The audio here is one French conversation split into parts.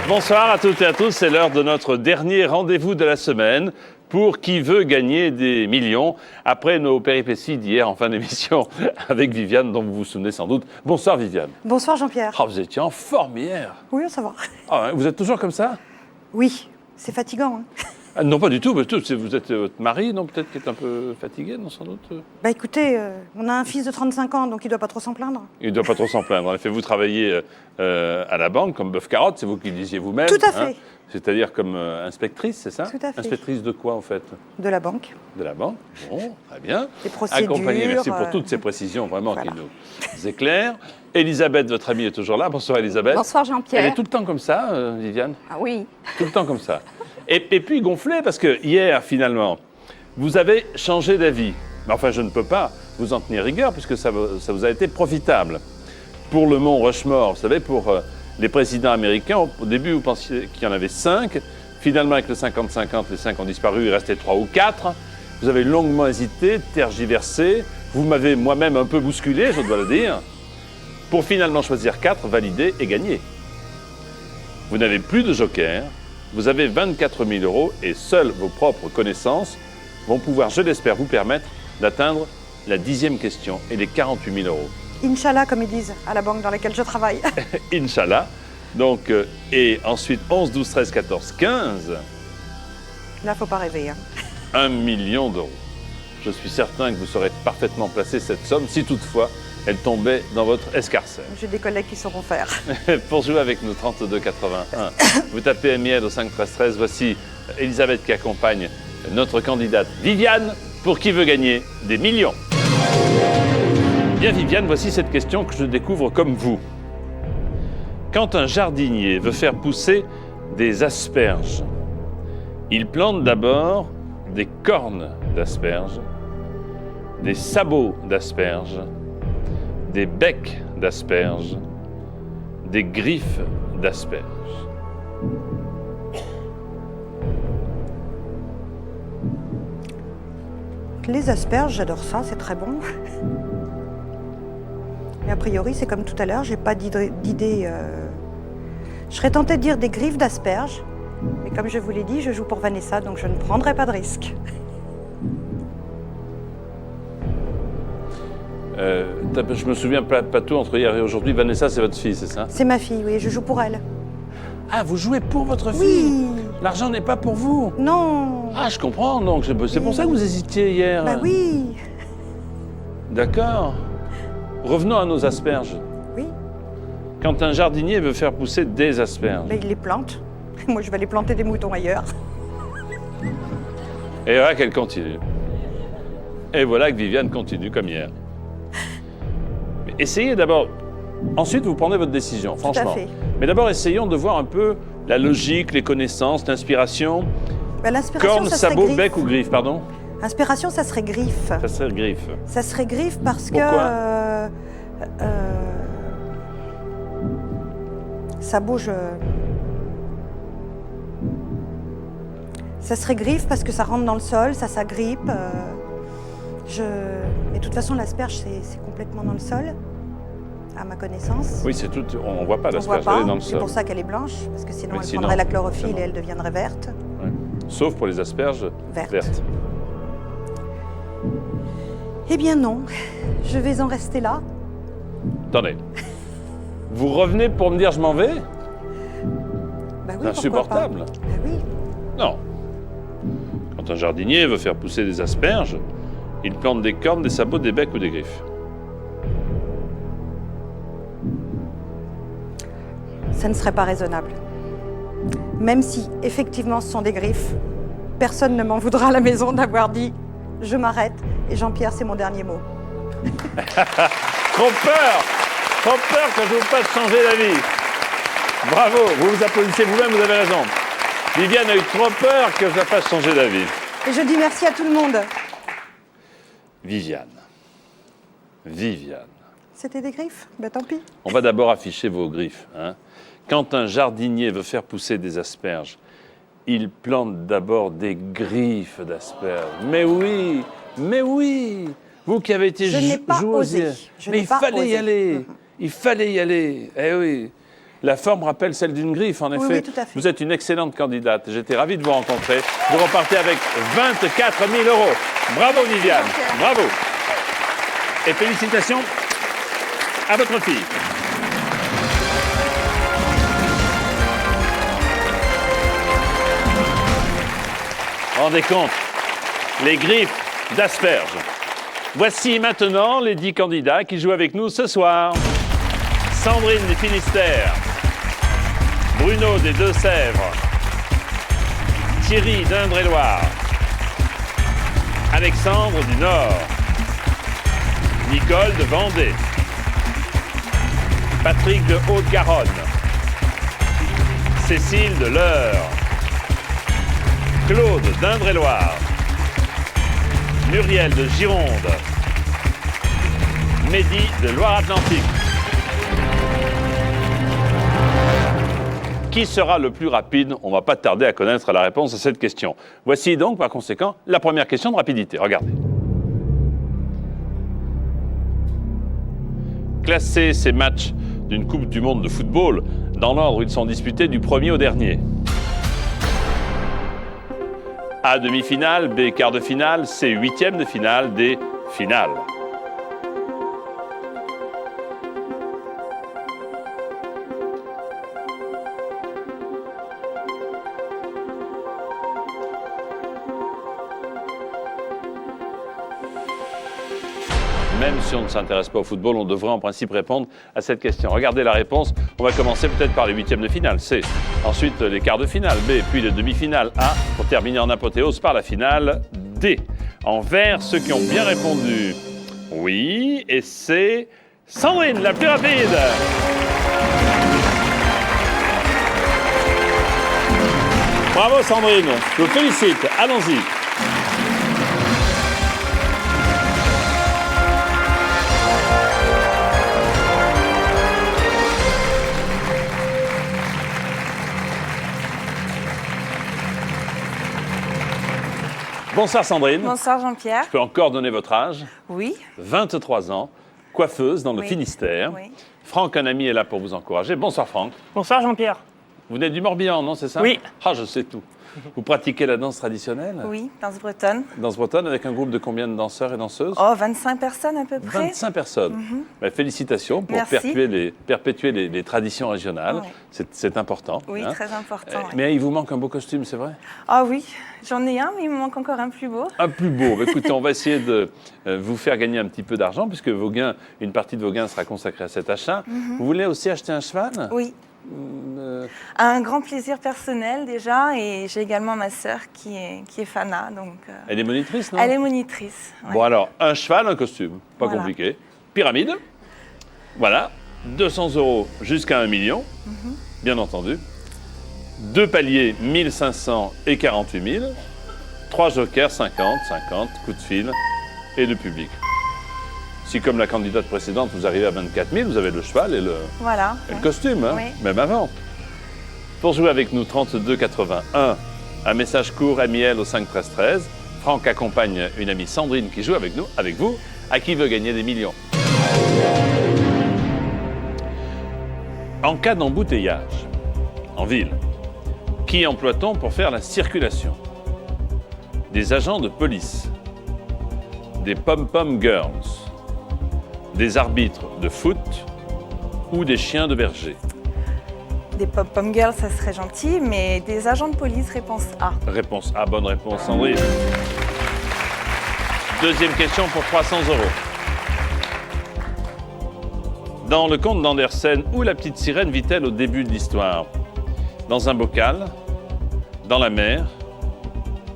Bonsoir à toutes et à tous, c'est l'heure de notre dernier rendez-vous de la semaine pour Qui veut gagner des millions, après nos péripéties d'hier en fin d'émission avec Viviane, dont vous vous souvenez sans doute. Bonsoir Viviane. Bonsoir Jean-Pierre. Oh, vous étiez en forme hier. Oui, ça va. Ah, vous êtes toujours comme ça? Oui, c'est fatigant. Ah, non, pas du tout. Vous êtes votre mari, non, peut-être, qui est un peu fatigué, non, sans doute. Bah écoutez, on a un fils de 35 ans, donc il doit pas trop s'en plaindre. Il ne doit pas trop s'en plaindre. En effet, vous travaillez à la banque comme bœuf carotte, c'est vous qui le disiez vous-même. Tout à fait. C'est-à-dire comme inspectrice, c'est ça? Tout à fait. Inspectrice de quoi, en fait? De la banque. De la banque. Bon, très bien. Les procédures. Accompagné, merci pour toutes ces précisions, vraiment, voilà. qui nous éclairent. Elisabeth, votre amie, est toujours là. Bonsoir, Elisabeth. Bonsoir Jean-Pierre. Elle est tout le temps comme ça, Viviane? Ah oui. Tout le temps comme ça. Et puis gonflée, parce que hier, finalement, vous avez changé d'avis. Mais enfin, je ne peux pas vous en tenir rigueur, puisque ça vous a été profitable. Pour le mont Rushmore, vous savez, pour les présidents américains, au début, vous pensiez qu'il y en avait 5. Finalement, avec le 50-50, les 5 ont disparu, il restait 3 ou 4. Vous avez longuement hésité, tergiversé. Vous m'avez moi-même un peu bousculé, je dois le dire, pour finalement choisir 4, valider et gagner. Vous n'avez plus de joker. Vous avez 24 000 € et seules vos propres connaissances vont pouvoir, je l'espère, vous permettre d'atteindre la 10e question et les 48 000 €. Inch'Allah, comme ils disent à la banque dans laquelle je travaille. Inch'Allah. Donc, et ensuite 11, 12, 13, 14, 15. Là, faut pas rêver. 1 million d'euros. Je suis certain que vous saurez parfaitement placer cette somme si toutefois elle tombait dans votre escarcelle. J'ai des collègues qui sauront faire. Pour jouer avec nous, 32-81, vous tapez MIL au 5 13 13. Voici Elisabeth qui accompagne notre candidate Viviane pour Qui veut gagner des millions. Bien Viviane, voici cette question que je découvre comme vous. Quand un jardinier veut faire pousser des asperges, il plante d'abord des cornes d'asperges, des sabots d'asperges, des becs d'asperges, des griffes d'asperges. Les asperges, j'adore ça, c'est très bon. Mais a priori, c'est comme tout à l'heure, j'ai pas d'idée. Je serais tentée de dire des griffes d'asperges, mais comme je vous l'ai dit, je joue pour Vanessa, donc je ne prendrai pas de risque. Je me souviens pas tout entre hier et aujourd'hui. Vanessa, c'est votre fille, c'est ça? C'est ma fille, oui, je joue pour elle. Ah, vous jouez pour votre fille? Oui. L'argent n'est pas pour vous? Non. Ah, je comprends, donc c'est pour ça que vous hésitiez hier. Bah oui. D'accord. Revenons à nos asperges. Oui. Quand un jardinier veut faire pousser des asperges, Mais il les plante. Moi, je vais aller planter des moutons ailleurs. et voilà qu'elle continue. Et voilà que Viviane continue comme hier. Mais essayez d'abord. Ensuite, vous prenez votre décision, franchement. fait. Mais d'abord, essayons de voir un peu la logique, les connaissances, l'inspiration. Bah, l'inspiration, Corne, ça serait sabot, griffe. bec ou griffe, pardon? Inspiration, ça serait griffe. Ça serait griffe. Ça serait griffe parce Pourquoi que ça bouge. Ça serait griffe parce que ça rentre dans le sol, ça s'agrippe. Mais de toute façon, l'asperge, c'est complètement dans le sol, à ma connaissance. Oui, c'est tout. On ne voit pas On voit l'asperge, pas. elle est dans le C'est sol. pour ça qu'elle est blanche, parce que sinon Mais elle sinon, prendrait la chlorophylle évidemment. et elle deviendrait verte. Ouais. Sauf pour les asperges vertes. Eh bien non, je vais en rester là. Attendez. Vous revenez pour me dire je m'en vais? Bah oui, C'est pourquoi insupportable. pas. Bah oui. Non. Quand un jardinier veut faire pousser des asperges, il plante des cornes, des sabots, des becs ou des griffes. Ça ne serait pas raisonnable. Même si, effectivement, ce sont des griffes, personne ne m'en voudra à la maison d'avoir dit « je m'arrête » et Jean-Pierre, c'est mon dernier mot. Trop peur que je vous fasse changer d'avis. Bravo, vous vous applaudissez vous-même, vous avez raison. Viviane a eu trop peur que je la fasse changer d'avis. Et je dis merci à tout le monde. Viviane. C'était des griffes? Ben tant pis. On va d'abord afficher vos griffes. Quand un jardinier veut faire pousser des asperges, il plante d'abord des griffes d'asperges. Mais oui. Vous qui avez été Je n'ai pas joueuse. osé. Je Mais n'ai il pas fallait y osé. aller. Il fallait y aller. Eh oui. La forme rappelle celle d'une griffe, en effet. Oui, tout à fait. Vous êtes une excellente candidate. J'étais ravi de vous rencontrer. Vous repartez avec 24 000 €. Bravo, Viviane. Bravo. Et félicitations à votre fille. Rendez compte, les griffes d'asperges. Voici maintenant les 10 candidats qui jouent avec nous ce soir. Sandrine des Finistères, Bruno des Deux-Sèvres, Thierry d'Indre-et-Loire, Alexandre du Nord, Nicole de Vendée, Patrick de Haute-Garonne, Cécile de l'Eure, Claude d'Indre-et-Loire, Muriel de Gironde, Mehdi de Loire-Atlantique. Qui sera le plus rapide? On ne va pas tarder à connaître la réponse à cette question. Voici donc, par conséquent, la première question de rapidité. Regardez. Classez ces matchs d'une Coupe du Monde de football dans l'ordre où ils sont disputés du premier au dernier. A, demi-finale, B, quart de finale, C, huitième de finale, D, finale. Même si on ne s'intéresse pas au football, on devrait en principe répondre à cette question. Regardez la réponse. On va commencer peut-être par les huitièmes de finale, C. Ensuite, les quarts de finale, B. Puis les demi-finales, A. Pour terminer en apothéose par la finale, D. En vert, ceux qui ont bien répondu oui. Et c'est Sandrine, la plus rapide. Bravo Sandrine, je vous félicite. Allons-y. Bonsoir Sandrine. Bonsoir Jean-Pierre. Je peux encore donner votre âge? Oui. 23 ans, coiffeuse dans le Oui. Finistère. Oui. Franck, un ami, est là pour vous encourager. Bonsoir Franck. Bonsoir Jean-Pierre. Vous venez du Morbihan, non, c'est ça? Oui. Ah, je sais tout. Vous pratiquez la danse traditionnelle? Oui, danse bretonne. Danse bretonne avec un groupe de combien de danseurs et danseuses? Oh, 25 personnes à peu près. 25 personnes. Ben, félicitations pour Merci. perpétuer les traditions régionales. Oui. C'est important. Oui, hein. très important. oui. Mais il vous manque un beau costume, c'est vrai? Ah oui, j'en ai un, mais il me manque encore un plus beau. Un plus beau. Écoutez, on va essayer de vous faire gagner un petit peu d'argent, puisque vos gains, une partie de vos gains sera consacrée à cet achat. Vous voulez aussi acheter un cheval? Oui, Euh, un grand plaisir personnel déjà, et j'ai également ma sœur qui est Fana, donc Elle est monitrice, non? elle est monitrice. ouais. Bon alors, un cheval, un costume. Pas Voilà. compliqué. Pyramide. Voilà. 200 € jusqu'à 1 million. Bien entendu. 2 paliers, 1500 et 48 000. 3 jokers, 50, 50, coups de fil et le public. Si, comme la candidate précédente, vous arrivez à 24 000, vous avez le cheval et le Voilà. costume, hein, Oui. même avant. Pour jouer avec nous, 32 81, un message court, MIL au 5 13 13. Franck accompagne une amie Sandrine qui joue avec nous, avec vous, à qui veut gagner des millions. En cas d'embouteillage, en ville, qui emploie-t-on pour faire la circulation? Des agents de police, des pom-pom girls, des arbitres de foot ou des chiens de berger? Des pop-pom girls, ça serait gentil, mais des agents de police, réponse A. Réponse A, bonne réponse, Sandrine. Deuxième question pour 300 €. Dans le conte d'Andersen, où la petite sirène vit-elle au début de l'histoire? Dans un bocal, dans la mer,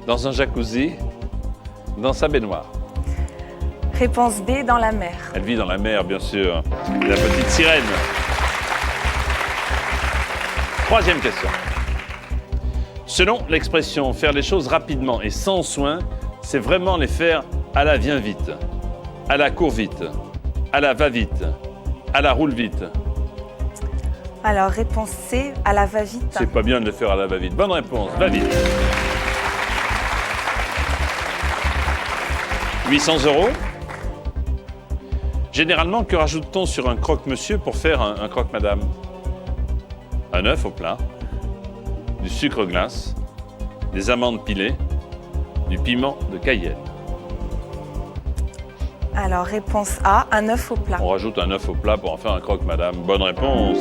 dans un jacuzzi, dans sa baignoire? Réponse B, dans la mer. Elle vit dans la mer, bien sûr. La petite sirène. Troisième question. Selon l'expression « faire les choses rapidement et sans soin », c'est vraiment les faire à la viens-vite, à la court-vite, à la va-vite, à la roule-vite. Alors, réponse C, à la va-vite. C'est pas bien de le faire à la va-vite. Bonne réponse, va-vite. 800 €. Généralement, que rajoute-t-on sur un croque-monsieur pour faire un croque-madame? un œuf au plat, du sucre glace, des amandes pilées, du piment de Cayenne. Alors, réponse A, un œuf au plat. On rajoute un œuf au plat pour en faire un croque, madame. Bonne réponse.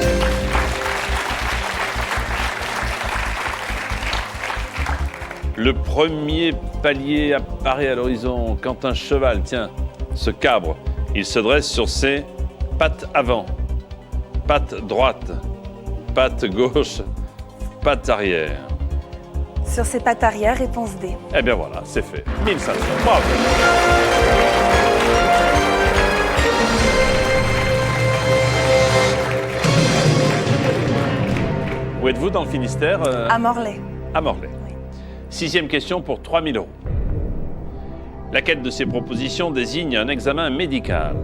Le premier palier apparaît à l'horizon quand un cheval, tiens, se cabre. Il se dresse sur ses pattes avant, pattes droite, pattes gauche, pattes arrière. Sur ses pattes arrière, réponse D. Eh bien voilà, c'est fait. 1500. Bravo. Où êtes-vous dans le Finistère À Morlaix. À Morlaix. Oui. 6e question pour 3 000 €. Laquelle de ces propositions désigne un examen médical?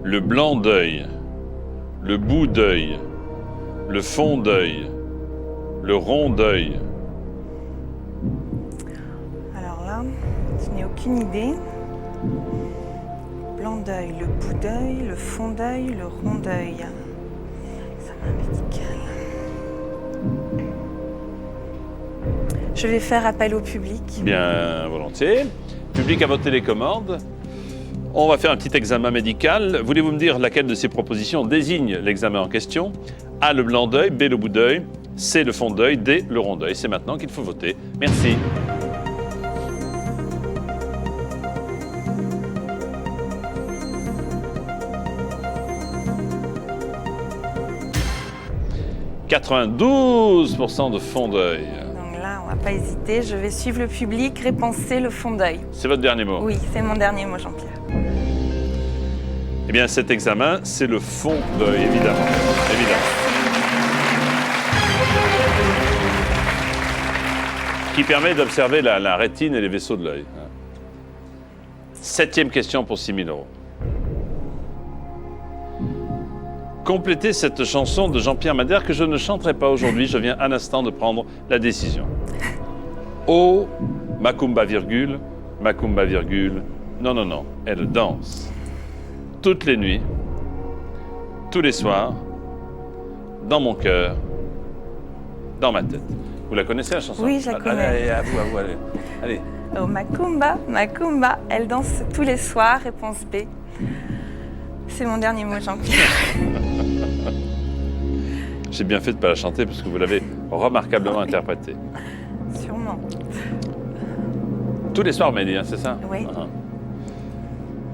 Le blanc d'œil, le bout d'œil, le fond d'œil, le rond d'œil. Alors là, je n'ai aucune idée. Blanc d'œil, le bout d'œil, le fond d'œil, le rond d'œil. Examen médical. Je vais faire appel au public. Bien, volontiers. Public à votre télécommande. On va faire un petit examen médical. Voulez-vous me dire laquelle de ces propositions désigne l'examen en question? A, le blanc d'œil, B, le bout d'œil, C, le fond d'œil, D, le rond d'œil. C'est maintenant qu'il faut voter. Merci. « 92% de fond d'œil. Donc là, on va pas hésiter. Je vais suivre le public. Réponse C, le fond d'œil. C'est votre dernier mot? Oui, c'est mon dernier mot, Jean-Pierre. Eh bien, cet examen, c'est le fond d'œil, évidemment. Qui permet d'observer la rétine et les vaisseaux de l'œil. 7e question pour 6 000 €. Complétez cette chanson de Jean-Pierre Madère que je ne chanterai pas aujourd'hui. Je viens un instant de prendre la décision. Oh, Macumba virgule, non, non, non, elle danse. Toutes les nuits, tous les soirs, dans mon cœur, dans ma tête. Vous la connaissez la chanson? Oui, je la connais. Allez, à vous, allez. Allez. Oh, Macumba, elle danse tous les soirs. Réponse B. C'est mon dernier mot, Jean-Pierre. J'ai bien fait de ne pas la chanter parce que vous l'avez remarquablement interprétée. Sûrement. Tous les soirs, Mélie, hein, c'est ça? Oui.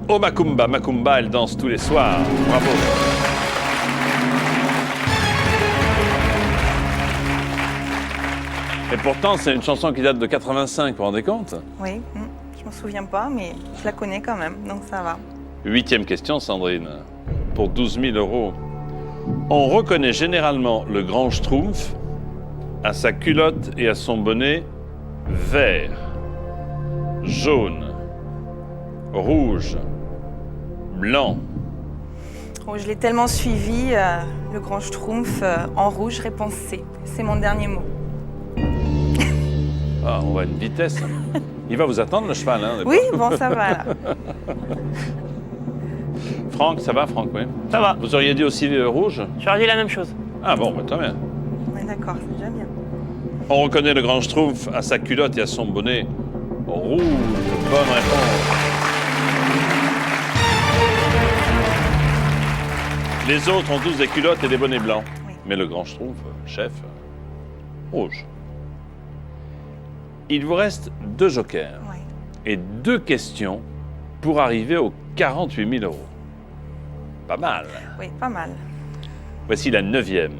Oh, Macumba, elle danse tous les soirs. Bravo. Et pourtant, c'est une chanson qui date de 85, vous vous rendez compte? Oui, je m'en souviens pas, mais je la connais quand même, donc ça va. 8e question, Sandrine, pour 12 000 €. On reconnaît généralement le grand Schtroumpf à sa culotte et à son bonnet vert, jaune, rouge, blanc. Oh, je l'ai tellement suivi, le grand Schtroumpf en rouge, réponse C. C'est mon dernier mot. Ah, on va à une vitesse. Il va vous attendre, le cheval, hein? Oui, bon, ça va là. Franck, ça va, Franck, oui? Ça va. Vous auriez dit aussi rouge? J'aurais dit la même chose. Ah bon, bah, très bien. Ouais, d'accord, c'est déjà bien. On reconnaît le grand Schtroumpf à sa culotte et à son bonnet rouge. Bonne réponse. Les autres ont tous des culottes et des bonnets blancs. Oui. Mais le grand Schtroumpf, chef, rouge. Il vous reste 2 jokers Ouais. et 2 questions pour arriver aux 48 000 €. Pas mal. Oui, pas mal. Voici la 9e.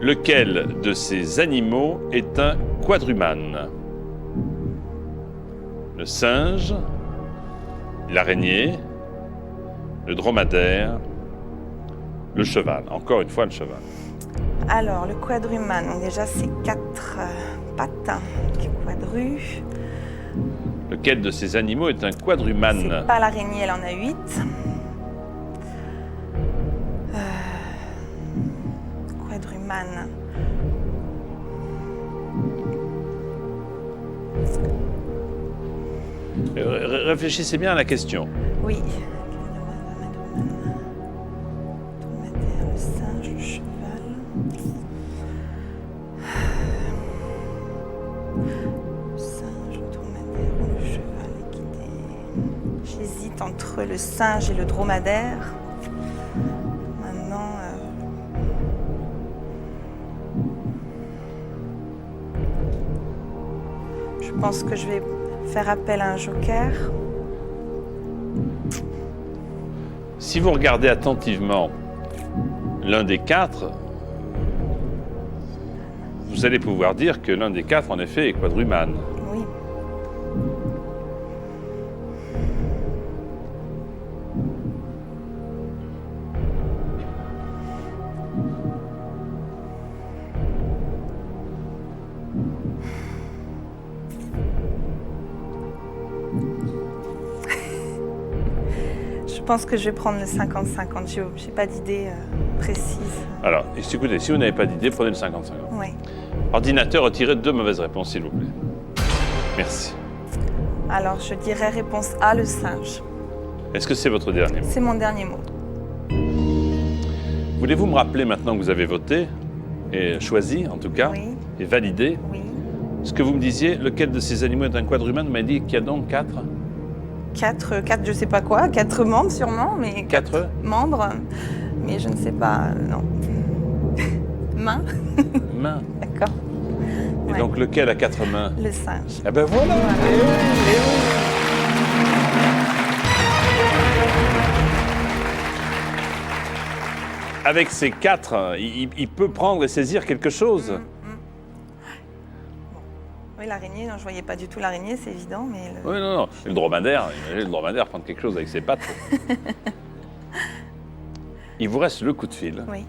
Lequel de ces animaux est un quadrumane? Le singe, l'araignée, le dromadaire, le cheval. Encore une fois, le cheval. Alors, le quadrumane, donc déjà, c'est 4 pattes. Quadru. Lequel de ces animaux est un quadrumane? C'est pas l'araignée, elle en a 8. Quadrumane. Réfléchissez bien à la question. Oui. Le dromadaire, le singe, le cheval. entre le singe et le dromadaire. Maintenant, je pense que je vais faire appel à un joker. Si vous regardez attentivement l'un des quatre, vous allez pouvoir dire que l'un des quatre, en effet, est quadrumane. Oui. Je pense que je vais prendre le 50-50. J'ai pas d'idée précise. Alors, écoutez, si vous n'avez pas d'idée, prenez le 50-50. Oui. Ordinateur, retirez 2 mauvaises réponses, s'il vous plaît. Merci. Alors, je dirais réponse A, le singe. Est-ce que c'est votre dernier mot? C'est mon dernier mot. Voulez-vous me rappeler maintenant que vous avez voté, et choisi en tout cas, Oui. et validé, Oui. ce que vous me disiez, lequel de ces animaux est un quadrumane? Vous m'avez dit qu'il y a donc 4? 4, je sais pas quoi, 4 membres sûrement, mais 4 membres, mais je ne sais pas, non. Main, mains. d'accord. Et Ouais. donc lequel a 4 mains? Le singe. Eh ben voilà, Avec ces 4, il peut prendre et saisir quelque chose. Oui, l'araignée, non, je voyais pas du tout l'araignée, c'est évident, mais... Oui, non. Et le dromadaire, imaginez le dromadaire prendre quelque chose avec ses pattes. Il vous reste le coup de fil. Oui.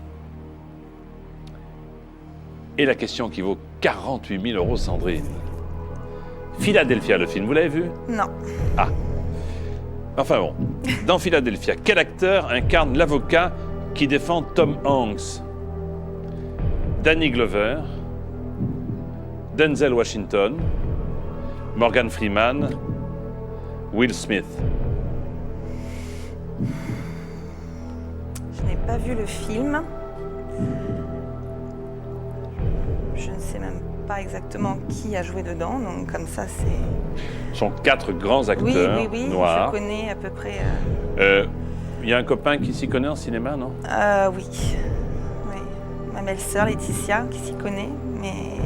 Et la question qui vaut 48 000 €, Sandrine. Philadelphia, le film, vous l'avez vu? Non. Enfin bon, dans Philadelphia, quel acteur incarne l'avocat qui défend Tom Hanks? Danny Glover, Denzel Washington, Morgan Freeman, Will Smith. Je n'ai pas vu le film. Je ne sais même pas exactement qui a joué dedans, donc comme ça c'est... Ce sont 4 grands Oui, acteurs oui, oui, noirs. je connais à peu près... Il y a un copain qui s'y connaît en cinéma, non? Oui. Oui. Ma belle-sœur Laetitia qui s'y connaît, mais...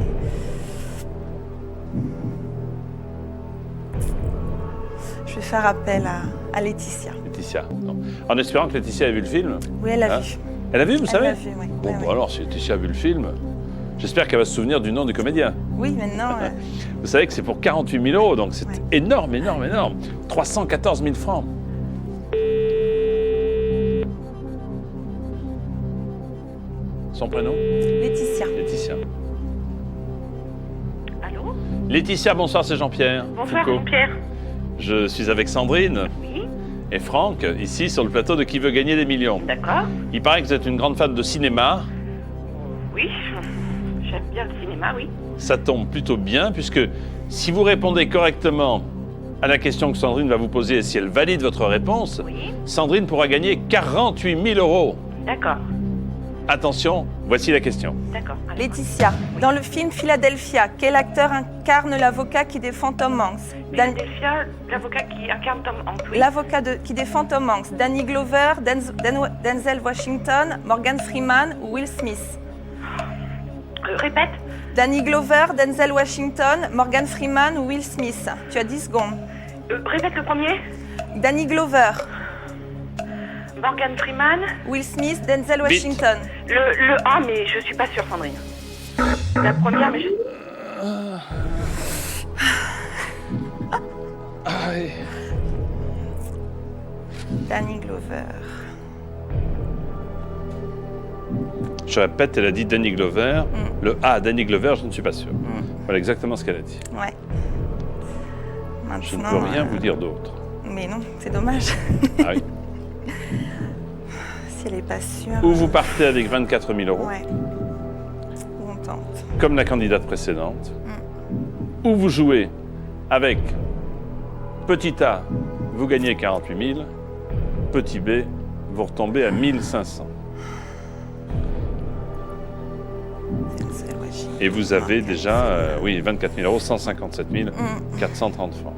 Je vais faire appel à Laetitia. Laetitia, non. En espérant que Laetitia ait vu le film. Oui, elle a Hein? vu. Elle a vu, vous Elle savez? l'a vu, oui. Bon, Ouais, bah ouais. alors, si Laetitia a vu le film, j'espère qu'elle va se souvenir du nom du comédien. Oui, maintenant... Vous savez que c'est pour 48 000 €, donc c'est Ouais. énorme, énorme, énorme. 314 000 francs. Son prénom? Laetitia. Laetitia. Allô? Laetitia, bonsoir, c'est Jean-Pierre. Bonsoir, Foucault. Jean-Pierre. Je suis avec Sandrine Oui, et Franck, ici sur le plateau de Qui veut gagner des millions. d'accord. Il paraît que vous êtes une grande fan de cinéma. Oui, j'aime bien le cinéma, oui. Ça tombe plutôt bien, puisque si vous répondez correctement à la question que Sandrine va vous poser et si elle valide votre réponse, Oui, Sandrine pourra gagner 48 000 €. d'accord, Attention, voici la question. d'accord. Allez. Laetitia, dans le film Philadelphia, quel acteur incarne l'avocat qui défend Tom Hanks? Philadelphia, l'avocat qui incarne Tom Hanks, oui. L'avocat qui défend Tom Hanks, Danny Glover, Denzel Washington, Morgan Freeman ou Will Smith? Répète. Danny Glover, Denzel Washington, Morgan Freeman ou Will Smith? Tu as 10 secondes. Répète le premier. Danny Glover, Morgan Freeman. Will Smith, Denzel Washington. Le A, mais je suis pas sûre, Sandrine. La première, mais je... Danny Glover. Je répète, elle a dit Danny Glover. Le A, Danny Glover, je ne suis pas sûr. Mm. Voilà exactement ce qu'elle a dit. Ouais. Je ne Maintenant, peux rien vous dire d'autre. Mais non, c'est dommage. Ah oui. Si elle n'est pas sûre. Ou vous partez avec 24 000 €, Ouais. Ou on tente. comme la candidate précédente, ou vous jouez avec petit A, vous gagnez 48 000, petit B, vous retombez à 1 500. Denzel Washington. Et vous avez déjà, oui, 24 000 €, 157 430 francs.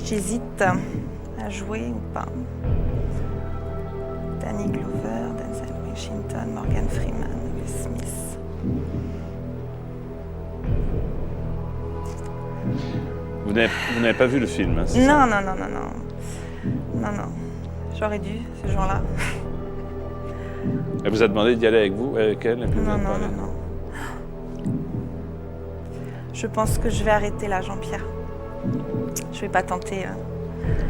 J'hésite à jouer ou pas. Danny Glover, Denzel Washington, Morgan Freeman, Will Smith. Vous n'avez pas vu le film, hein, c'est Non, ça? non. J'aurais dû, ce jour-là. Elle vous a demandé d'y aller avec elle, et puis vous Non. n'êtes pas allé. Je pense que je vais arrêter là, Jean-Pierre. Je vais pas tenter.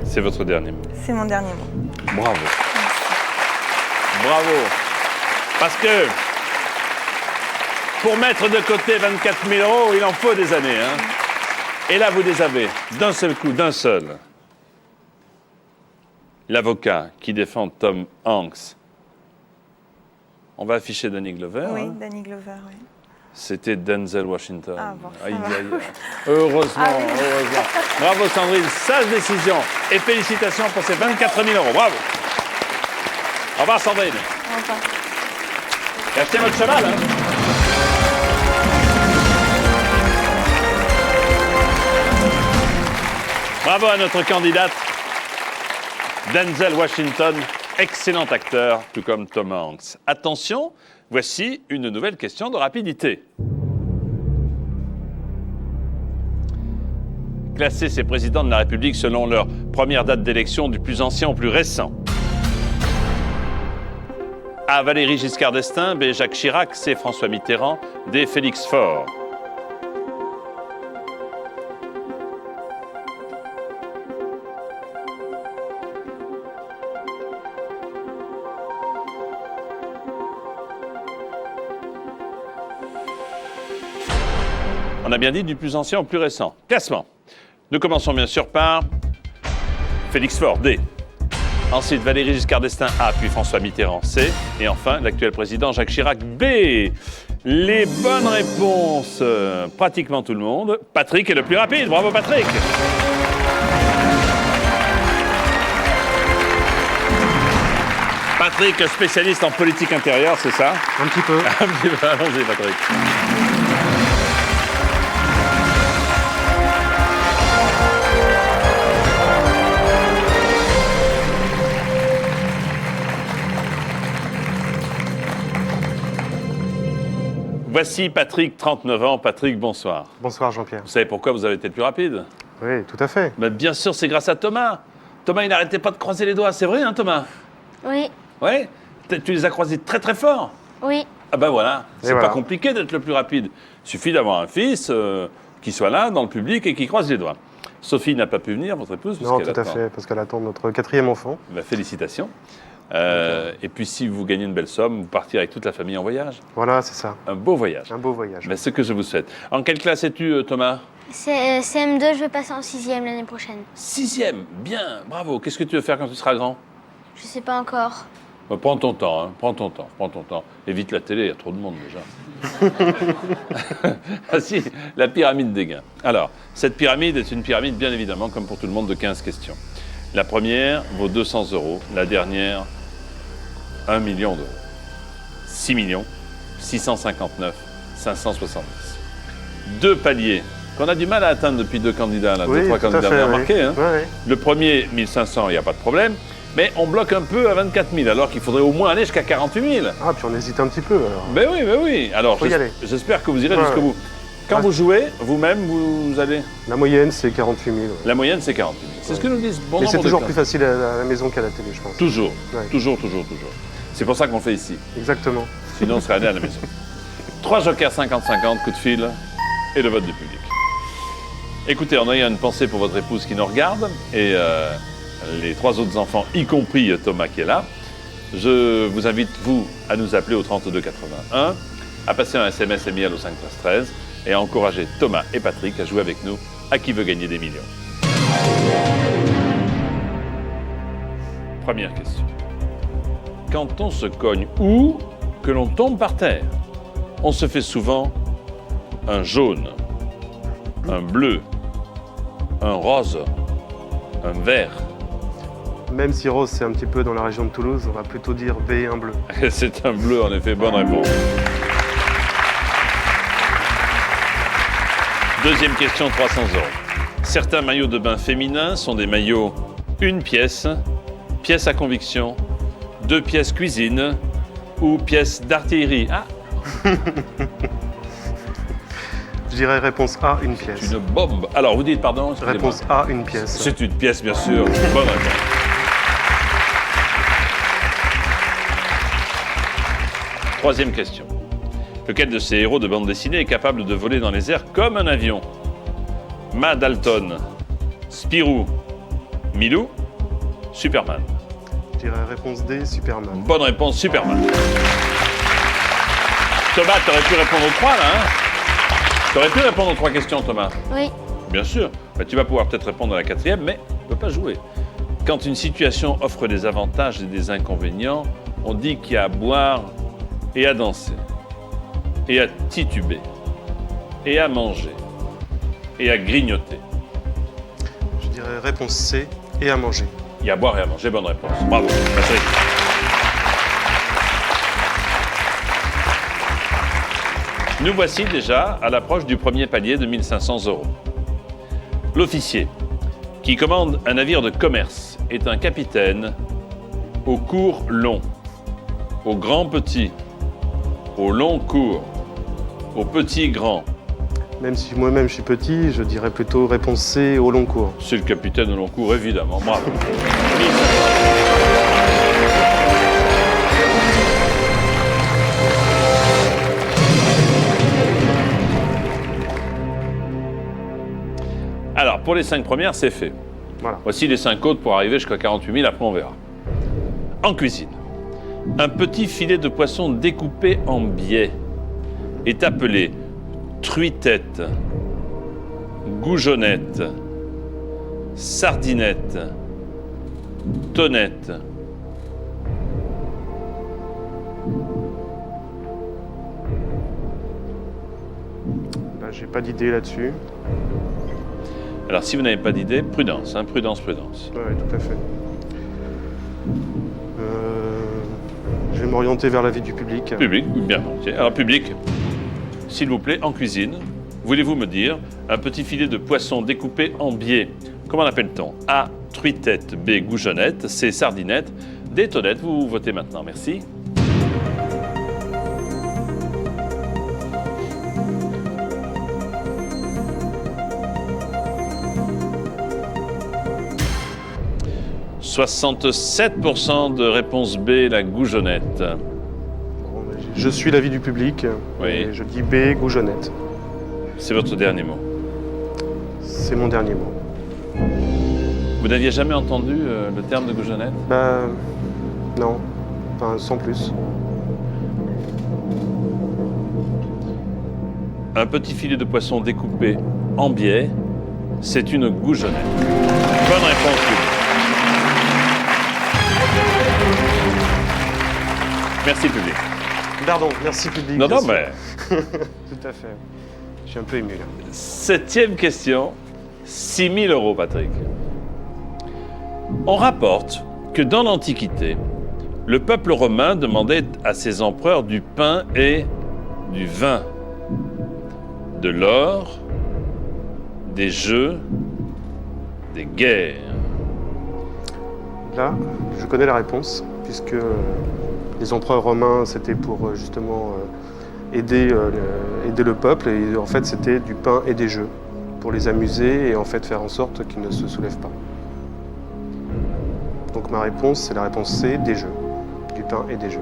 C'est votre dernier mot. C'est mon dernier mot. Bravo. Bravo. Parce que pour mettre de côté 24 000 €, il en faut des années. Hein. Et là, vous les avez d'un seul coup, d'un seul. L'avocat qui défend Tom Hanks. On va afficher Danny Glover. Oui, Hein. Danny Glover, oui. C'était Denzel Washington. Ah bon, ça Aïe, va. aïe, aïe. Heureusement, Ah oui. heureusement. Bravo Sandrine, sage décision. Et félicitations pour ces 24 000 €. Bravo. Au revoir Sandrine. Au revoir. Et achetez votre cheval. Hein. Bravo à notre candidate, Denzel Washington, excellent acteur, tout comme Tom Hanks. Attention, voici une nouvelle question de rapidité. Classer ces présidents de la République selon leur première date d'élection du plus ancien au plus récent. A. Valéry Giscard d'Estaing, B. Jacques Chirac, C. François Mitterrand, D. Félix Faure. On a bien dit du plus ancien au plus récent. Classement. Nous commençons bien sûr par Félix Faure, D. Ensuite, Valéry Giscard d'Estaing, A, puis François Mitterrand, C. Et enfin, l'actuel président Jacques Chirac, B. Les bonnes réponses, pratiquement tout le monde. Patrick est le plus rapide. Bravo, Patrick. Patrick, spécialiste en politique intérieure, c'est ça? Un petit peu. Un petit peu. Allons-y, Patrick. Voici Patrick, 39 ans. Patrick, bonsoir. Bonsoir Jean-Pierre. Vous savez pourquoi vous avez été le plus rapide? Oui, tout à fait. Mais bien sûr, c'est grâce à Thomas. Thomas, il n'arrêtait pas de croiser les doigts. C'est vrai, hein, Thomas? Oui, Ouais? Tu les as croisés très, très fort. oui. Ah ben voilà, c'est voilà. pas compliqué d'être le plus rapide. Il suffit d'avoir un fils qui soit là, dans le public, et qui croise les doigts. Sophie n'a pas pu venir, votre épouse, Non, puisqu'elle tout à attend. fait, parce qu'elle attend notre 4e enfant. Ben, félicitations. Et puis, si vous gagnez une belle somme, vous partirez avec toute la famille en voyage. Voilà, c'est ça. Un beau voyage. Un beau voyage. Ben, c'est ce que je vous souhaite. En quelle classe es-tu, Thomas? C'est CM2, je vais passer en 6e l'année prochaine. 6e, bien, bravo. Qu'est-ce que tu veux faire quand tu seras grand? Je sais pas encore. Prends ton temps, hein. Prends ton temps. Évite la télé, il y a trop de monde déjà. Ah si, la pyramide des gains. Alors, cette pyramide est une pyramide, bien évidemment, comme pour tout le monde, de 15 questions. La première vaut 200 €, la dernière, 1 million d'euros. 6 659 570. Deux paliers qu'on a du mal à atteindre depuis deux candidats, là, deux, trois tout à candidats, fait, vous avez oui. remarqué, hein. Oui, oui. Le premier, 1500, il n'y a pas de problème. Mais on bloque un peu à 24 000, alors qu'il faudrait au moins aller jusqu'à 48 000. Ah, puis on hésite un petit peu alors. Ben oui. Alors, Faut y aller. j'espère que vous irez Ouais, jusqu'au ouais. bout. Quand Ouais. vous jouez, vous-même, vous allez... La moyenne, c'est 48 000. ouais. La moyenne, c'est 48 000. C'est ce que nous disent bon Mais c'est nombre de toujours gens. plus facile à la maison qu'à la télé, je pense. Toujours, Ouais. toujours. C'est pour ça qu'on le fait ici. Exactement. Sinon, on serait allé à la maison. 3 jokers 50-50, coup de fil et le vote du public. Écoutez, on a eu une pensée pour votre épouse qui nous regarde et les trois autres enfants, y compris Thomas qui est là. Je vous invite, vous, à nous appeler au 32 81, à passer un SMS MIL au 5 13 et à encourager Thomas et Patrick à jouer avec nous à Qui veut gagner des millions. Première question. Quand on se cogne ou que l'on tombe par terre, on se fait souvent un jaune, un bleu, un rose, un vert. Même si rose, c'est un petit peu dans la région de Toulouse, on va plutôt dire B et un bleu. C'est un bleu, en effet. Bonne réponse. Deuxième question, 300 €. Certains maillots de bain féminins sont des maillots une pièce, pièce à conviction, 2 pièces cuisine ou pièce d'artillerie. Ah, Je dirais réponse A, une pièce. une bombe. Alors, vous dites pardon, excusez-moi. Réponse A, une pièce. C'est une pièce, bien sûr. Bonne réponse. Troisième question. Lequel de ces héros de bande dessinée est capable de voler dans les airs comme un avion? Ma Dalton, Spirou, Milou, Superman. Je dirais réponse D, Superman. Bonne réponse, Superman. Thomas, t'aurais pu répondre aux 3 là, hein? T'aurais pu répondre aux 3 questions, Thomas. Oui. Bien sûr. Bah, tu vas pouvoir peut-être répondre à la 4e, mais tu ne peux pas jouer. Quand une situation offre des avantages et des inconvénients, on dit qu'il y a à boire et à danser, et à tituber, et à manger, et à grignoter. Je dirais réponse C, et à manger. Il y a à boire et à manger, bonne réponse. Bravo, Patrick. Nous voici déjà à l'approche du premier palier de 1 500 €. L'officier, qui commande un navire de commerce, est un capitaine au court long, au grand petit, au long court, au petit grand. Même si moi-même je suis petit, je dirais plutôt réponse C, au long cours. C'est le capitaine au long cours, évidemment. Bravo. Alors, pour les 5 premières, c'est fait. Voilà. Voici les 5 autres pour arriver jusqu'à 48 000, après on verra. En cuisine, un petit filet de poisson découpé en biais est appelé truitette, goujonette, sardinette, tonnette. Bah, j'ai pas d'idée là-dessus. Alors, si vous n'avez pas d'idée, prudence, hein, prudence, prudence. Oui, tout à fait. Je vais m'orienter vers l'avis du public. Public, bien. Ok. Alors, public, s'il vous plaît, en cuisine, voulez-vous me dire un petit filet de poisson découpé en biais? Comment l'appelle-t-on? A, truitette, B, goujonette, C, sardinette, D, tonnette. Vous votez maintenant, merci. « 67% de réponse B, la goujonette. Bon, bah, je suis l'avis du public. Oui. Et je dis B, goujonette. C'est votre dernier mot. C'est mon dernier mot. Vous n'aviez jamais entendu le terme de goujonette? Bah, non. Enfin, sans plus. Un petit filet de poisson découpé en biais, c'est une goujonette. Bonne réponse, public. Merci, public. Pardon, merci public. Non, bien non, sûr. mais... Tout à fait. Je suis un peu ému là. 7e question, 6 000 €, Patrick. On rapporte que dans l'Antiquité, le peuple romain demandait à ses empereurs du pain et du vin, de l'or, des jeux, des guerres. Là, je connais la réponse, puisque les empereurs romains, c'était pour justement aider le peuple, et en fait, c'était du pain et des jeux, pour les amuser et en fait faire en sorte qu'ils ne se soulèvent pas. Donc ma réponse, c'est la réponse C, des jeux. Du pain et des jeux.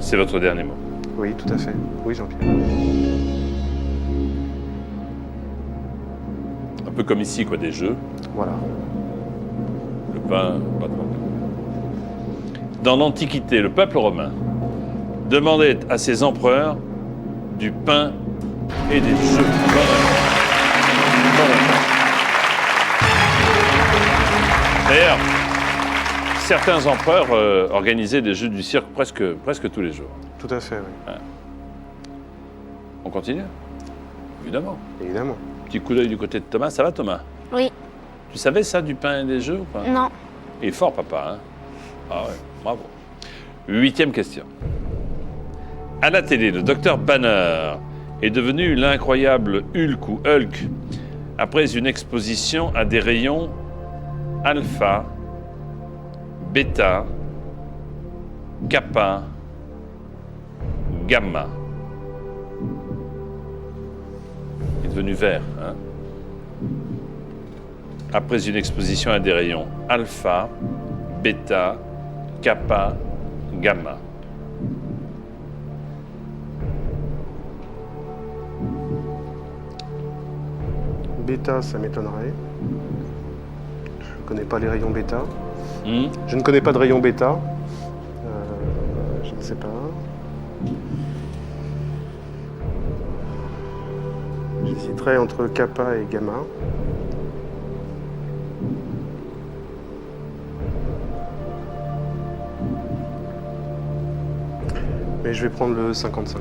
C'est votre dernier mot. Oui, tout à fait. Oui, Jean-Pierre. Un peu comme ici, quoi, des jeux. Voilà. Le pain, pas de problème. Dans l'Antiquité, le peuple romain demandait à ses empereurs du pain et des jeux. Bonne réponse. Bonne réponse. D'ailleurs, certains empereurs organisaient des jeux du cirque presque tous les jours. Tout à fait, oui. On continue? Évidemment. Évidemment. Petit coup d'œil du côté de Thomas. Ça va, Thomas? Oui. Tu savais ça, du pain et des jeux ou pas? Non. Il est fort, papa, hein? Ah ouais, bravo. 8e question. À la télé, le docteur Banner est devenu l'incroyable Hulk ou Hulk après une exposition à des rayons alpha, bêta, kappa, gamma. Il est devenu vert, hein? Après une exposition à des rayons alpha, bêta, kappa, gamma. Bêta, ça m'étonnerait. Je ne connais pas les rayons bêta. Hmm? Je ne connais pas de rayon bêta. Je ne sais pas. J'hésiterais entre kappa et gamma. Mais je vais prendre le 50-50.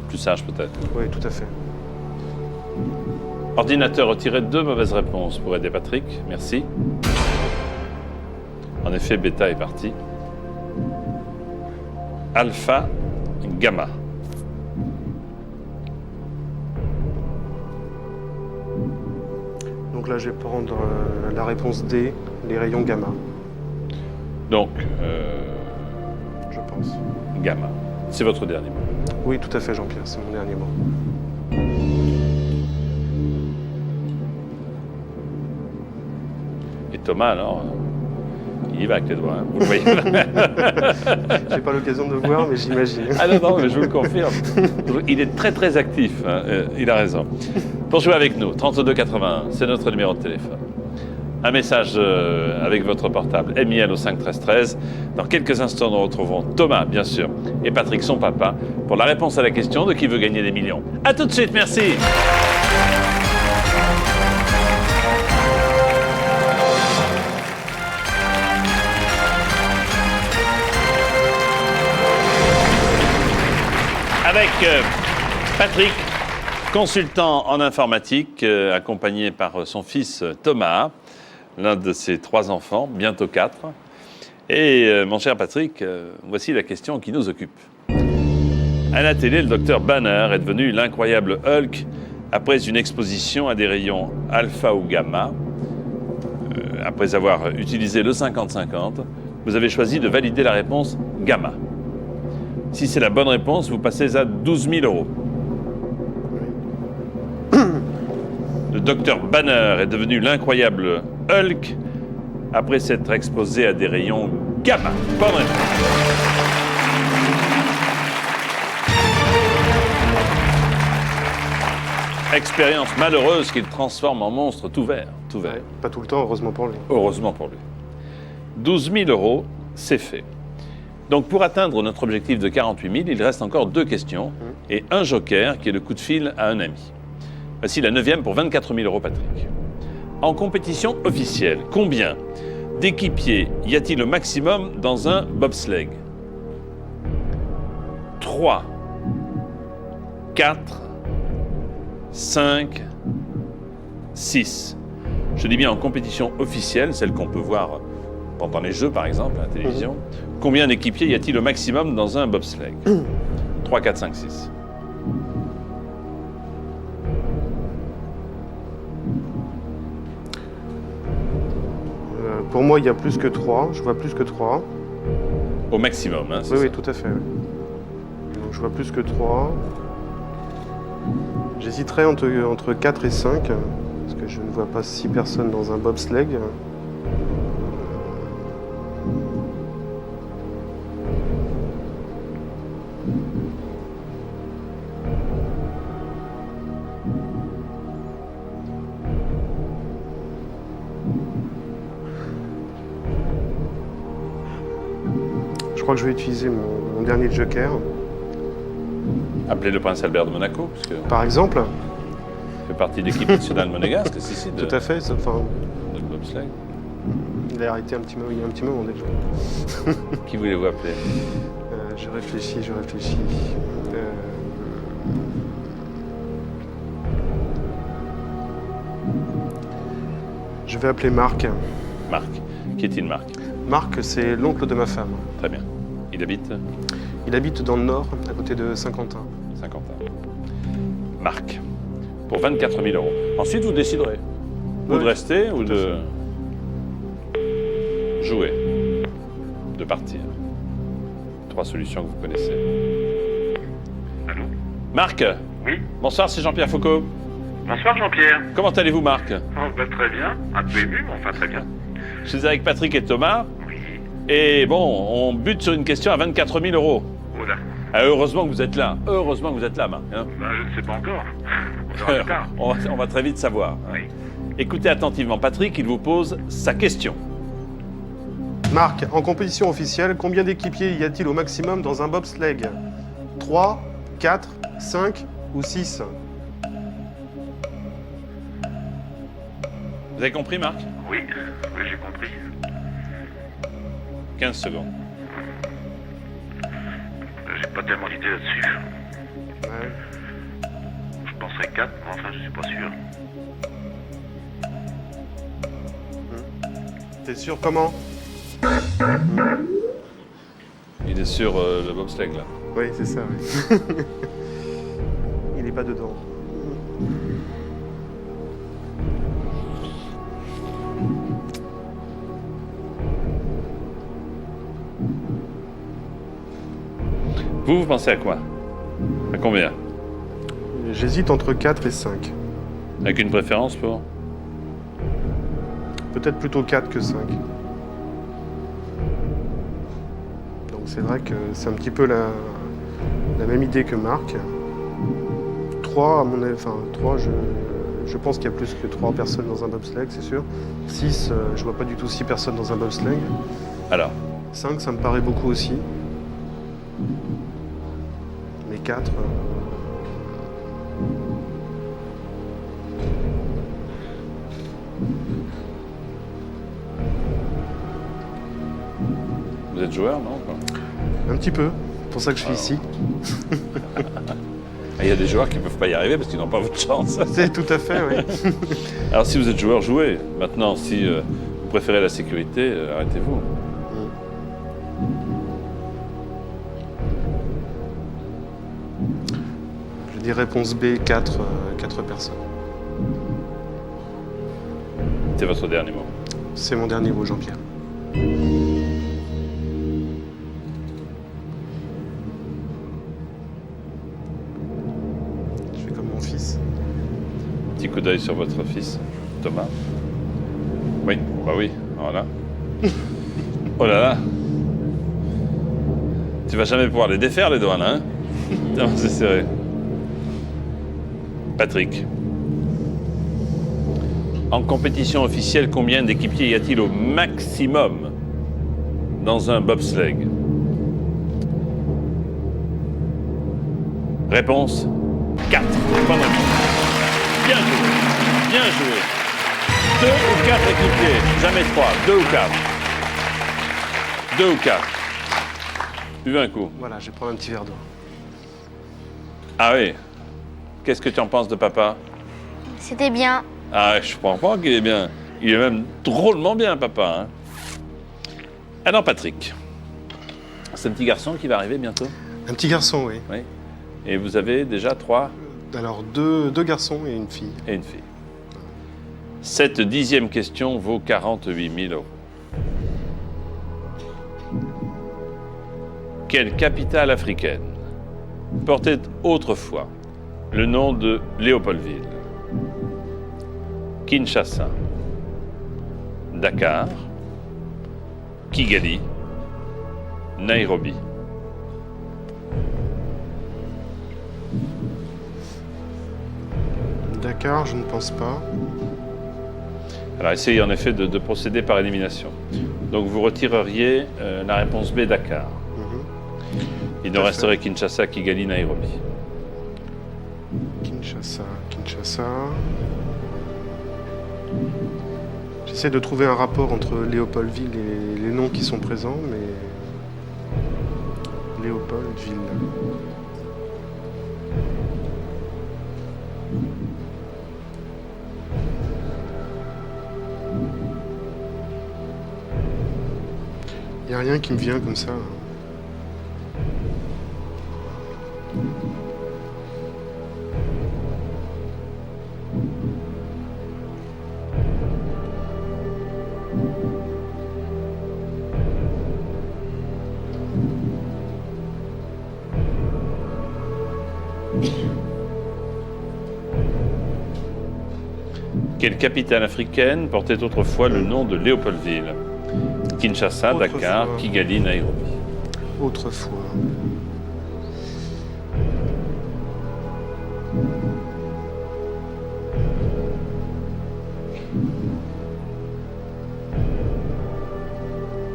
Plus sage peut-être. Oui, tout à fait. Ordinateur retiré 2 mauvaises réponses pour aider Patrick. Merci. En effet, bêta est parti. Alpha, gamma. Donc là, je vais prendre la réponse D, les rayons gamma, Donc, je pense. gamma. C'est votre dernier mot. Oui, tout à fait, Jean-Pierre, c'est mon dernier mot. Et Thomas, alors, il y va avec les doigts, hein. Vous le voyez. J'ai pas l'occasion de voir, mais j'imagine. Ah non, mais je vous le confirme. Il est très très actif, hein. Il a raison. Pour jouer avec nous, 32 81, c'est notre numéro de téléphone. Un message avec votre portable, MIL au 5 13 13. Dans quelques instants, nous retrouvons Thomas, bien sûr, et Patrick, son papa, pour la réponse à la question de qui veut gagner des millions. A tout de suite, merci. Avec Patrick, consultant en informatique, accompagné par son fils Thomas, l'un de ses 3 enfants, bientôt 4. Et mon cher Patrick, voici la question qui nous occupe. À la télé, le docteur Banner est devenu l'incroyable Hulk après une exposition à des rayons alpha ou gamma. Après avoir utilisé le 50-50, vous avez choisi de valider la réponse gamma. Si c'est la bonne réponse, vous passez à 12 000 €. Le docteur Banner est devenu l'incroyable Hulk après s'être exposé à des rayons gamma. Bonne réponse. Expérience malheureuse qu'il transforme en monstre tout vert. Tout vert. Pas tout le temps, heureusement pour lui. Heureusement pour lui. 12 000 €, c'est fait. Donc, pour atteindre notre objectif de 48 000, il reste encore 2 questions et un joker qui est le coup de fil à un ami. Voici la 9e pour 24 000 €, Patrick. En compétition officielle, combien d'équipiers y a-t-il au maximum dans un bobsleigh? 3, 4, 5, 6. Je dis bien en compétition officielle, celle qu'on peut voir pendant les jeux, par exemple, à la télévision. Combien d'équipiers y a-t-il au maximum dans un bobsleigh? 3, 4, 5, 6. Pour moi, il y a plus que 3. Je vois plus que 3. Au maximum, hein, c'est Oui, ça? oui, tout à fait. Oui. Donc, je vois plus que 3. J'hésiterais entre 4 et 5, parce que je ne vois pas 6 personnes dans un bobsleigh. Je crois que je vais utiliser mon dernier joker. Appelez le prince Albert de Monaco, parce que Par exemple, il fait partie de l'équipe nationale monégasque, c'est ici, de tout à fait, enfin, bobsleigh. il a arrêté il y a un petit moment déjà. Qui voulez-vous appeler? Je réfléchis. Je vais appeler Marc. Marc. Qui est-il, Marc? Marc, c'est l'oncle de ma femme. Très bien. Il habite Il habite dans le nord, à côté de Saint-Quentin. Saint-Quentin. Marc. pour 24 000 euros. Ensuite, vous déciderez. Ou de Oui, rester, ou de jouer, de partir. 3 solutions que vous connaissez. Allô? Marc, Oui. bonsoir, c'est Jean-Pierre Foucault. Bonsoir Jean-Pierre. Comment allez-vous, Marc? Oh, bah, très bien. Un peu ému, mais enfin très bien. Je suis avec Patrick et Thomas. Oui. Et bon, on bute sur une question à 24 000 euros. Oh là. Ah, heureusement que vous êtes là. Heureusement que vous êtes là, Marc. hein. Bah, je ne sais pas encore. On verra plus tard. on va très vite savoir. Oui. Écoutez attentivement Patrick, il vous pose sa question. Marc, en compétition officielle, combien d'équipiers y a-t-il au maximum dans un bobsleigh? 3, 4, 5 ou 6? Vous avez compris, Marc? Oui, oui, j'ai compris. 15 secondes. J'ai pas tellement d'idées là-dessus. Ouais. Je penserais 4, mais enfin, je suis pas sûr. T'es sûr comment? Il est sur le bobsleigh, là. Oui, c'est ça, oui. Il n'est pas dedans. Vous pensez à quoi? À combien? J'hésite entre 4 et 5. Avec une préférence pour? Peut-être plutôt 4 que 5. Donc c'est vrai que c'est un petit peu la même idée que Marc. 3, à mon avis, enfin 3, je pense qu'il y a plus que 3 personnes dans un bobsleigh, c'est sûr. 6, je vois pas du tout 6 personnes dans un bobsleigh. Alors, 5, ça me paraît beaucoup aussi. Mais 4... vous êtes joueur, non? un petit peu. C'est pour ça que je suis ici. Il y a des joueurs qui ne peuvent pas y arriver parce qu'ils n'ont pas votre chance. C'est tout à fait, oui. Alors si vous êtes joueur, jouez. Maintenant, si vous préférez la sécurité, arrêtez-vous. Je dis réponse B, 4 personnes. C'est votre dernier mot. C'est mon dernier mot, Jean-Pierre. Je fais comme mon fils. Petit coup d'œil sur votre fils, Thomas. Oui, bah oui, voilà. Oh là là. Tu vas jamais pouvoir les défaire, les doigts, là, hein? Tiens, c'est serré. Patrick. En compétition officielle, combien d'équipiers y a-t-il au maximum dans un bobsleigh? Réponse 4. Bonne réponse. Bien joué. Bien joué. 2 ou 4 équipiers. Jamais 3. 2 ou 4. 2 ou 4. Buvez un coup. Voilà, je vais prendre un petit verre d'eau. Ah oui. Qu'est-ce que tu en penses de papa? C'était bien. Ah, je comprends pas qu'il est bien. Il est même drôlement bien, papa. Hein. Alors, Patrick. C'est un petit garçon qui va arriver bientôt. Un petit garçon, oui. Oui. Et vous avez déjà 3 Alors, deux garçons et une fille. et une fille. Cette 10e question vaut 48 000 euros. Quelle capitale africaine portait autrefois le nom de Léopoldville? Kinshasa, Dakar, Kigali, Nairobi. Dakar, je ne pense pas. Alors essayez en effet de procéder par élimination. Donc vous retireriez la réponse B, Dakar. Il Tout nous à resterait Kinshasa, Kigali, Nairobi. Kinshasa. J'essaie de trouver un rapport entre Léopoldville et les noms qui sont présents, mais... Léopoldville. Il n'y a rien qui me vient comme ça. Quelle capitale africaine portait autrefois le nom de Léopoldville? Kinshasa, Autrefois. Dakar, Kigali, Nairobi. Autrefois.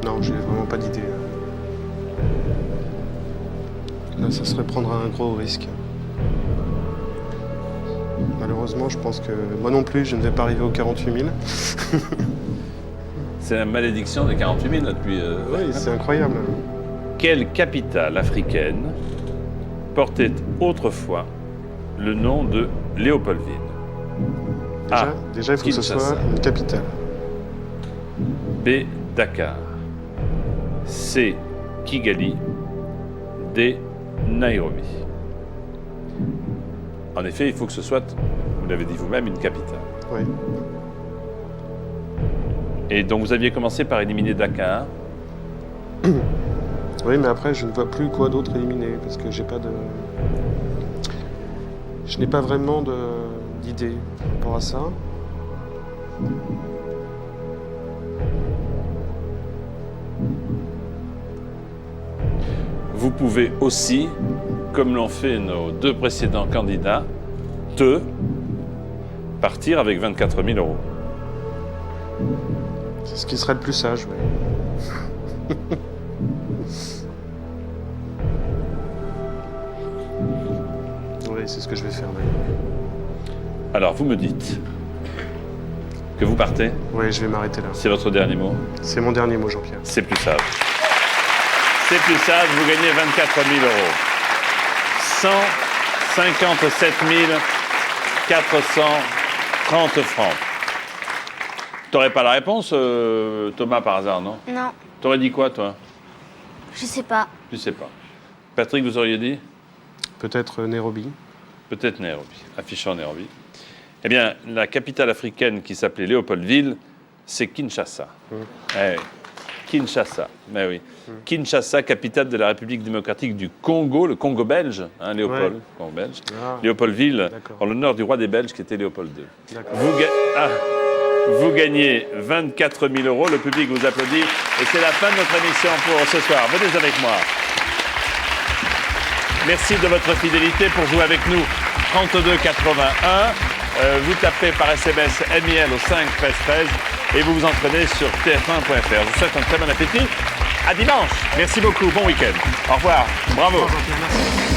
Non, j'ai vraiment pas d'idée. Là, ça serait prendre un gros risque. Malheureusement, je pense que moi non plus, je ne vais pas arriver aux 48 000. C'est la malédiction des 48 000 là, depuis... Oui, c'est incroyable. Quelle capitale africaine portait autrefois le nom de Léopoldville? Déjà, il faut que ce Kinshasa. soit une capitale. B. Dakar. C. Kigali. D. Nairobi. En effet, il faut que ce soit, vous l'avez dit vous-même, une capitale. Oui. Et donc vous aviez commencé par éliminer Dakar. Oui, mais après, je ne vois plus quoi d'autre éliminer parce que j'ai pas de. Je n'ai pas vraiment d'idée par rapport à ça. Vous pouvez aussi, comme l'ont fait nos deux précédents candidats, partir avec 24 000 euros. C'est ce qui serait le plus sage, oui. Oui, c'est ce que je vais faire, oui. Alors vous me dites que vous partez, Oui, je vais m'arrêter là. c'est votre dernier mot. C'est mon dernier mot, Jean-Pierre. C'est plus sage. C'est plus sage, vous gagnez 24 000 euros. 157 430 francs. T'aurais pas la réponse, Thomas, par hasard, non? Non, T'aurais dit quoi, toi? je sais pas. Je sais pas. Patrick, vous auriez dit? Peut-être Nairobi. Peut-être Nairobi, affichant Nairobi. Eh bien, la capitale africaine qui s'appelait Léopoldville, c'est Kinshasa. Eh oui. Kinshasa, mais oui. Kinshasa, capitale de la République démocratique du Congo, le Congo belge, hein, Léopold, Ouais. Congo belge. Ah. Léopoldville, D'accord. en l'honneur du roi des Belges qui était Léopold II. D'accord. Vous gagnez 24 000 euros, le public vous applaudit et c'est la fin de notre émission pour ce soir. Venez avec moi. Merci de votre fidélité pour jouer avec nous. 32 81. Vous tapez par SMS MIL au 5 13 13 et vous vous entraînez sur tf1.fr. Je vous souhaite un très bon appétit. À dimanche. Merci beaucoup. Bon week-end. Au revoir. Bravo. Merci.